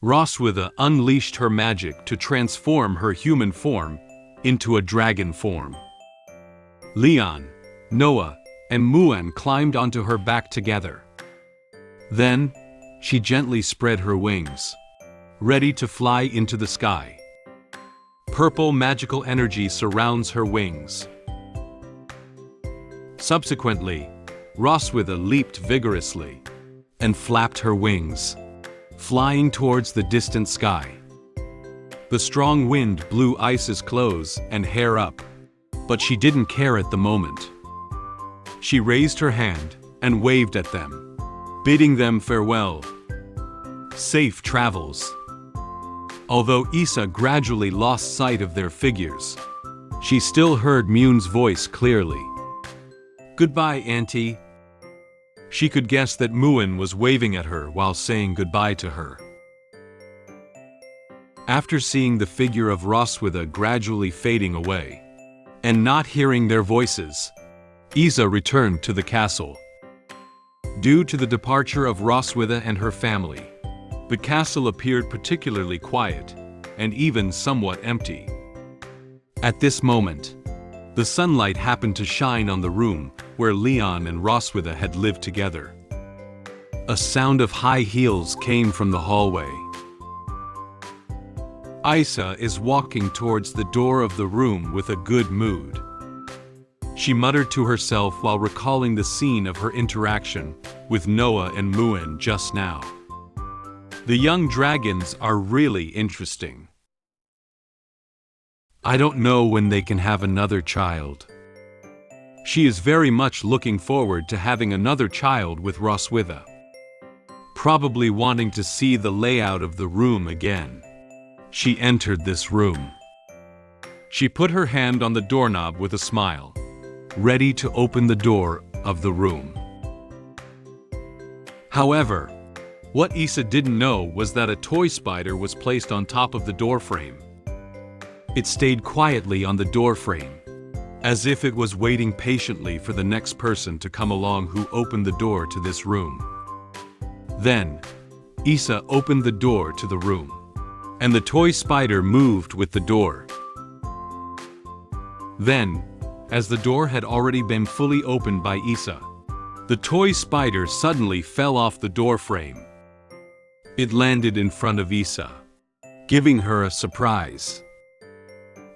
Roswitha unleashed her magic to transform her human form into a dragon form. Leon, Noah, and Muan climbed onto her back together. Then, she gently spread her wings, ready to fly into the sky. Purple magical energy surrounds her wings. Subsequently, Roswitha leaped vigorously and flapped her wings, flying towards the distant sky. The strong wind blew Isa's clothes and hair up, but she didn't care at the moment. She raised her hand and waved at them, bidding them farewell. Safe travels. Although Isa gradually lost sight of their figures, she still heard Mune's voice clearly. "Goodbye, Auntie." She could guess that Muin was waving at her while saying goodbye to her. After seeing the figure of Roswitha gradually fading away, and not hearing their voices, Isa returned to the castle. Due to the departure of Roswitha and her family, the castle appeared particularly quiet, and even somewhat empty. At this moment, the sunlight happened to shine on the room where Leon and Roswitha had lived together. A sound of high heels came from the hallway. Isa is walking towards the door of the room with a good mood. She muttered to herself while recalling the scene of her interaction with Noah and Muin just now. The young dragons are really interesting. I don't know when they can have another child. She is very much looking forward to having another child with Roswitha. Probably wanting to see the layout of the room again. She entered this room. She put her hand on the doorknob with a smile, ready to open the door of the room. However, what Isa didn't know was that a toy spider was placed on top of the doorframe. It stayed quietly on the doorframe, as if it was waiting patiently for the next person to come along who opened the door to this room. Then, Isa opened the door to the room, and the toy spider moved with the door. Then, as the door had already been fully opened by Isa, the toy spider suddenly fell off the doorframe. It landed in front of Isa, giving her a surprise.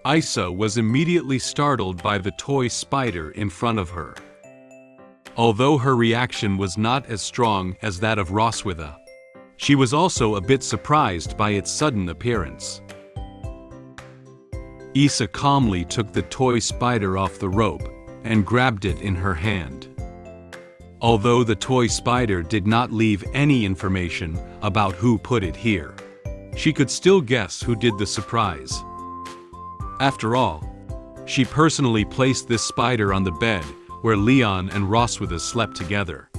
Isa was immediately startled by the toy spider in front of her. Although her reaction was not as strong as that of Roswitha, she was also a bit surprised by its sudden appearance. Isa calmly took the toy spider off the rope and grabbed it in her hand. Although the toy spider did not leave any information about who put it here, she could still guess who did the surprise. After all, she personally placed this spider on the bed where Leon and Roswitha slept together.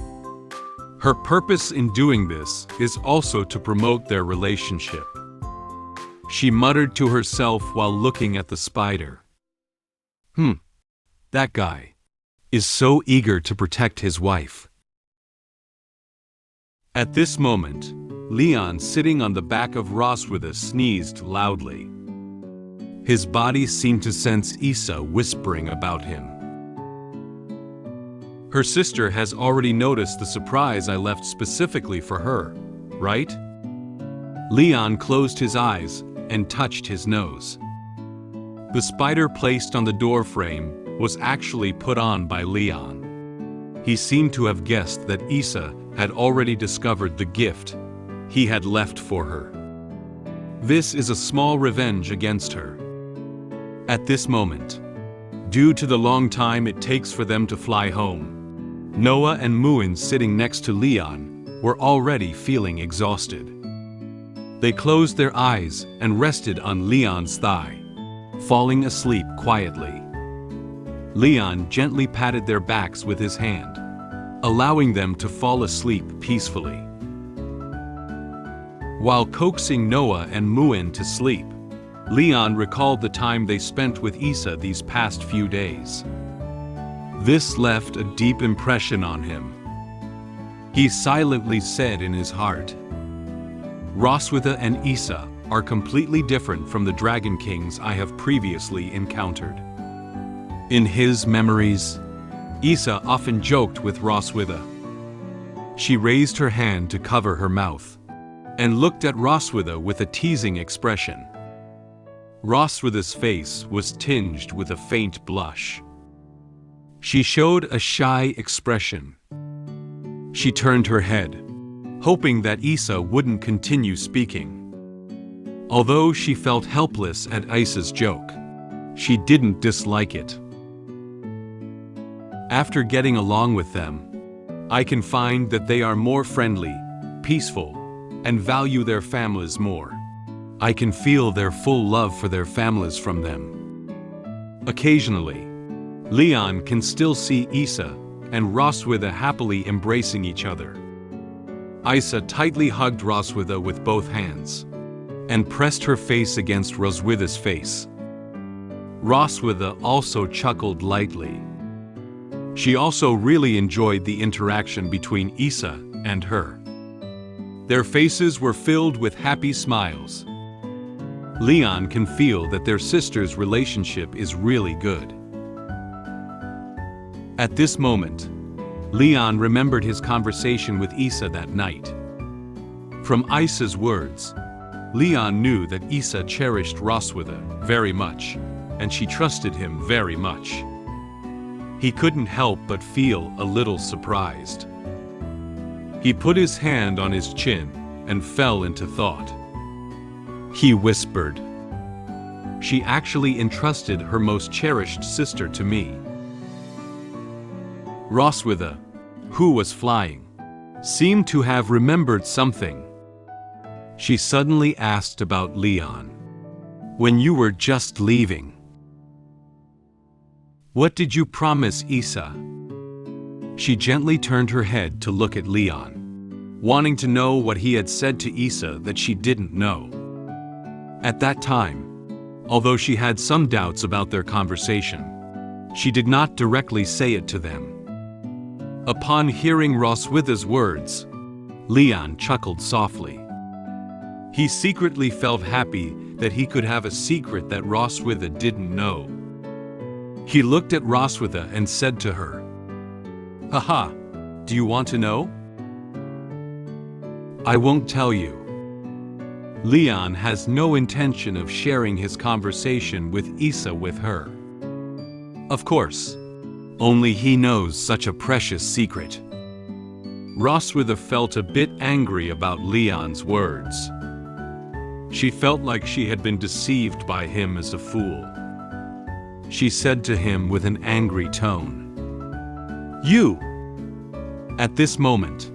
Her purpose in doing this is also to promote their relationship. She muttered to herself while looking at the spider. That guy is so eager to protect his wife. At this moment, Leon sitting on the back of Roswitha sneezed loudly. His body seemed to sense Isa whispering about him. Her sister has already noticed the surprise I left specifically for her, right? Leon closed his eyes and touched his nose. The spider placed on the doorframe was actually put on by Leon. He seemed to have guessed that Isa had already discovered the gift he had left for her. This is a small revenge against her. At this moment, due to the long time it takes for them to fly home, Noah and Muin sitting next to Leon were already feeling exhausted. They closed their eyes and rested on Leon's thigh, falling asleep quietly. Leon gently patted their backs with his hand, allowing them to fall asleep peacefully. While coaxing Noah and Muin to sleep, Leon recalled the time they spent with Isa these past few days. This left a deep impression on him. He silently said in his heart, Roswitha and Issa are completely different from the Dragon Kings I have previously encountered. In his memories, Issa often joked with Roswitha. She raised her hand to cover her mouth and looked at Roswitha with a teasing expression. Roswitha's face was tinged with a faint blush. She showed a shy expression. She turned her head, hoping that Issa wouldn't continue speaking. Although she felt helpless at Issa's joke, she didn't dislike it. After getting along with them, I can find that they are more friendly, peaceful, and value their families more. I can feel their full love for their families from them. Occasionally, Leon can still see Issa and Roswitha happily embracing each other. Issa tightly hugged Roswitha with both hands and pressed her face against Roswitha's face. Roswitha also chuckled lightly. She also really enjoyed the interaction between Issa and her. Their faces were filled with happy smiles. Leon can feel that their sister's relationship is really good. At this moment, Leon remembered his conversation with Issa that night. From Issa's words, Leon knew that Issa cherished Roswitha very much, and she trusted him very much. He couldn't help but feel a little surprised. He put his hand on his chin and fell into thought. He whispered, "She actually entrusted her most cherished sister to me." Roswitha, who was flying, seemed to have remembered something. She suddenly asked about Leon. "When you were just leaving, what did you promise Issa?" She gently turned her head to look at Leon, wanting to know what he had said to Issa that she didn't know. At that time, although she had some doubts about their conversation, she did not directly say it to them. Upon hearing Roswitha's words, Leon chuckled softly. He secretly felt happy that he could have a secret that Roswitha didn't know. He looked at Roswitha and said to her, "Haha, do you want to know?" "I won't tell you." Leon has no intention of sharing his conversation with Issa with her. Of course, only he knows such a precious secret. Roswitha felt a bit angry about Leon's words. She felt like she had been deceived by him as a fool. She said to him with an angry tone, "You!" At this moment,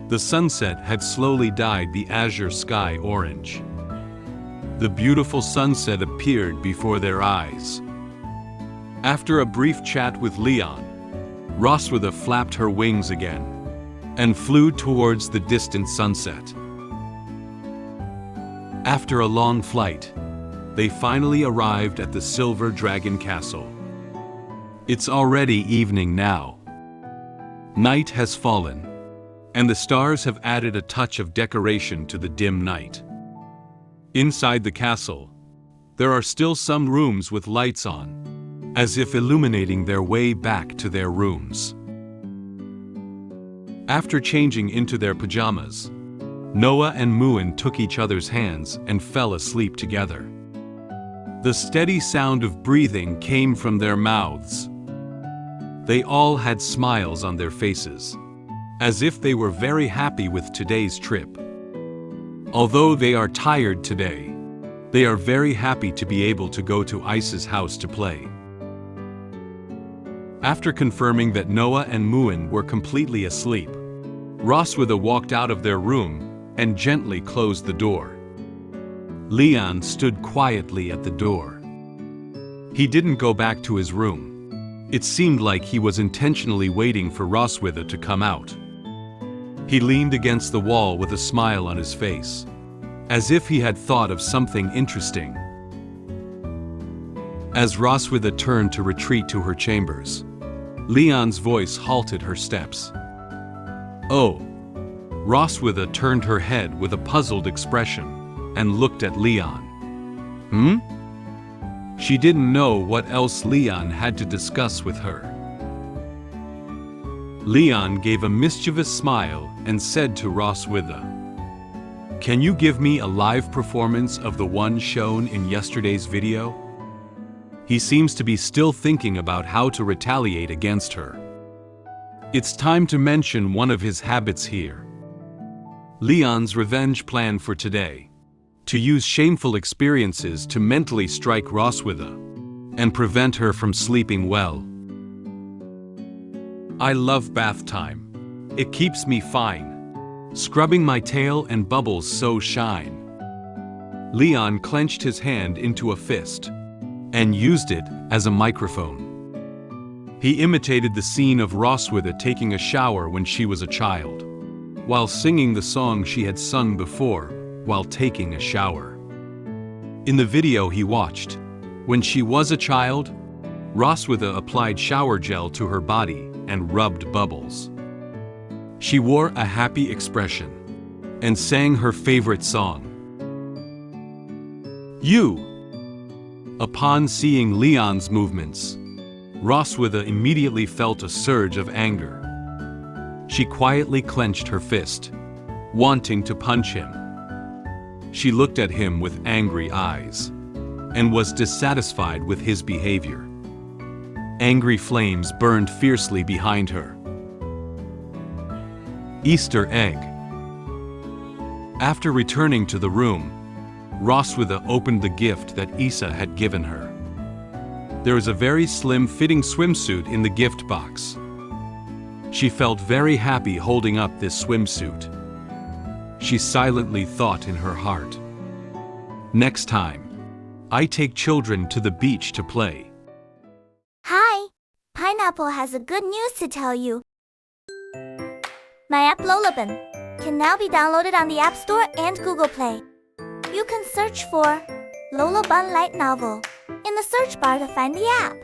the sunset had slowly dyed the azure sky orange. The beautiful sunset appeared before their eyes. After a brief chat with Leon, Roswitha flapped her wings again and flew towards the distant sunset. After a long flight, they finally arrived at the Silver Dragon Castle. It's already evening now. Night has fallen, and the stars have added a touch of decoration to the dim night. Inside the castle, there are still some rooms with lights on, as if illuminating their way back to their rooms. After changing into their pajamas, Noah and Muin took each other's hands and fell asleep together. The steady sound of breathing came from their mouths. They all had smiles on their faces, as if they were very happy with today's trip. Although they are tired today, they are very happy to be able to go to Issa's house to play. After confirming that Noah and Muin were completely asleep, Roswitha walked out of their room and gently closed the door. Leon stood quietly at the door. He didn't go back to his room. It seemed like he was intentionally waiting for Roswitha to come out. He leaned against the wall with a smile on his face, as if he had thought of something interesting. As Roswitha turned to retreat to her chambers, Leon's voice halted her steps. "Oh, Roswitha turned her head with a puzzled expression and looked at Leon. She didn't know what else Leon had to discuss with her. Leon gave a mischievous smile and said to Roswitha, "Can you give me a live performance of the one shown in yesterday's video?" He seems to be still thinking about how to retaliate against her. It's time to mention one of his habits here. Leon's revenge plan for today: to use shameful experiences to mentally strike Roswitha and prevent her from sleeping well. I love bath time. It keeps me fine. Scrubbing my tail and bubbles so shine. Leon clenched his hand into a fist and used it as a microphone. He imitated the scene of Roswitha taking a shower when she was a child, while singing the song she had sung before while taking a shower. In the video he watched, when she was a child, Roswitha applied shower gel to her body and rubbed bubbles. She wore a happy expression and sang her favorite song, "You." Upon seeing Leon's movements, Roswitha immediately felt a surge of anger. She quietly clenched her fist, wanting to punch him. She looked at him with angry eyes and was dissatisfied with his behavior. Angry flames burned fiercely behind her. Easter egg. After returning to the room, Roswitha opened the gift that Isa had given her. There was a very slim-fitting swimsuit in the gift box. She felt very happy holding up this swimsuit. She silently thought in her heart, "Next time, I take children to the beach to play." Hi! Pineapple has a good news to tell you. My app LoloBun can now be downloaded on the App Store and Google Play. You can search for LoloBun Light Novel in the search bar to find the app.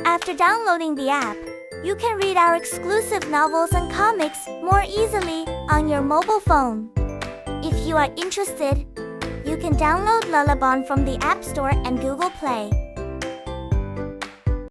After downloading the app, you can read our exclusive novels and comics more easily on your mobile phone. If you are interested, you can download LoloBun from the App Store and Google Play.